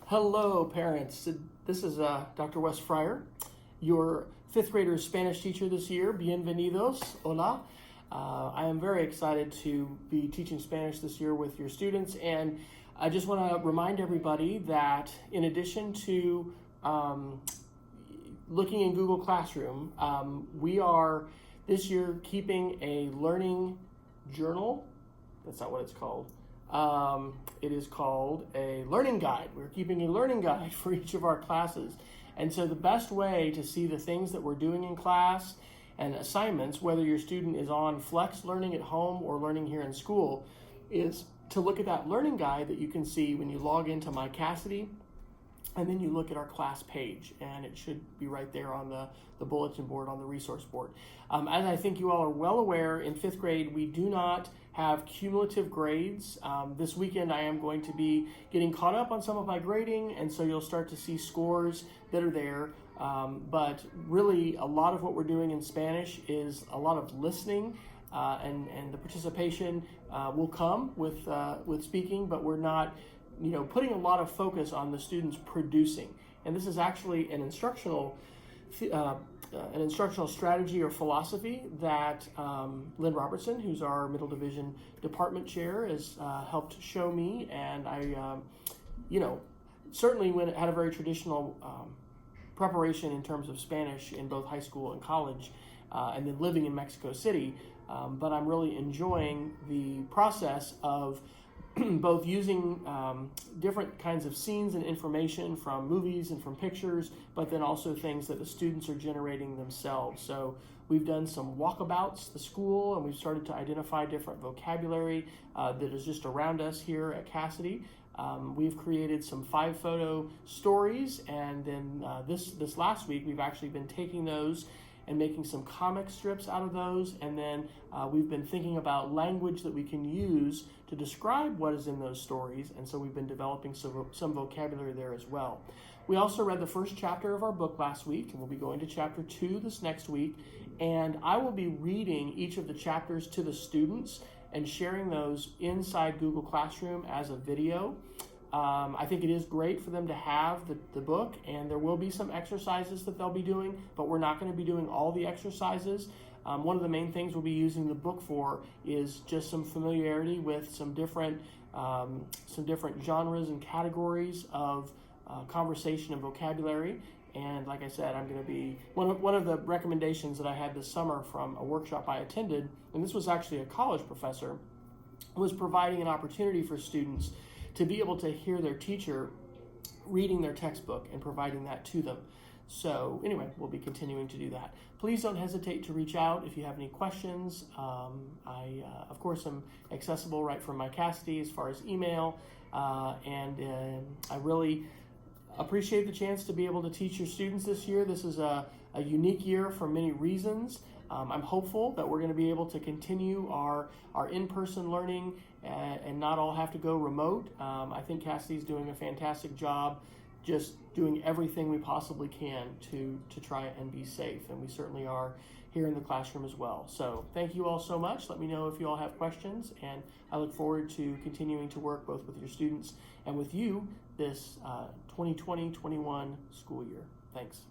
Hello, parents. This is Dr. Wes Fryer, your fifth grader Spanish teacher this year. Bienvenidos. Hola. I am very excited to be teaching Spanish this year with your students, and I just want to remind everybody that in addition to looking in Google Classroom, we are this year keeping a learning journal. That's not what it's called. It is called a learning guide. We're keeping a learning guide for each of our classes. And so the best way to see the things that we're doing in class and assignments, whether your student is on flex learning at home or learning here in school, is to look at that learning guide that you can see when you log into MyCassidy, and then you look at our class page, and it should be right there on the bulletin board, on the resource board. As I think you all are well aware, in fifth grade, we do not have cumulative grades. This weekend, I am going to be getting caught up on some of my grading, and so you'll start to see scores that are there. But really, a lot of what we're doing in Spanish is a lot of listening, and the participation will come with speaking, but we're not putting a lot of focus on the students producing. And this is actually an instructional strategy or philosophy that Lynn Robertson, who's our Middle Division Department Chair, has helped show me. And I, certainly had a very traditional preparation in terms of Spanish in both high school and college, and then living in Mexico City. But I'm really enjoying the process of both using different kinds of scenes and information from movies and from pictures, but then also things that the students are generating themselves. So we've done some walkabouts the school, and we've started to identify different vocabulary that is just around us here at Cassidy. We've created some 5-photo stories, and then this last week we've actually been taking those and making some comic strips out of those, and then we've been thinking about language that we can use to describe what is in those stories, and so we've been developing some vocabulary there as well. We also read the first chapter of our book last week, and we'll be going to chapter 2 this next week, and I will be reading each of the chapters to the students and sharing those inside Google Classroom as a video. I think it is great for them to have the book, and there will be some exercises that they'll be doing, but we're not going to be doing all the exercises. One of the main things we'll be using the book for is just some familiarity with some different genres and categories of conversation and vocabulary. And like I said, I'm going to be one of the recommendations that I had this summer from a workshop I attended, and this was actually a college professor, was providing an opportunity for students to be able to hear their teacher reading their textbook and providing that to them. So anyway, we'll be continuing to do that. Please don't hesitate to reach out if you have any questions. I, of course, am accessible right from MyCassidy as far as email, and I really appreciate the chance to be able to teach your students this year. This is a unique year for many reasons. I'm hopeful that we're going to be able to continue our in-person learning and not all have to go remote. I think Cassidy's doing a fantastic job just doing everything we possibly can to try and be safe, and we certainly are here in the classroom as well. So thank you all so much. Let me know if you all have questions, and I look forward to continuing to work both with your students and with you this 2020-21 school year. Thanks.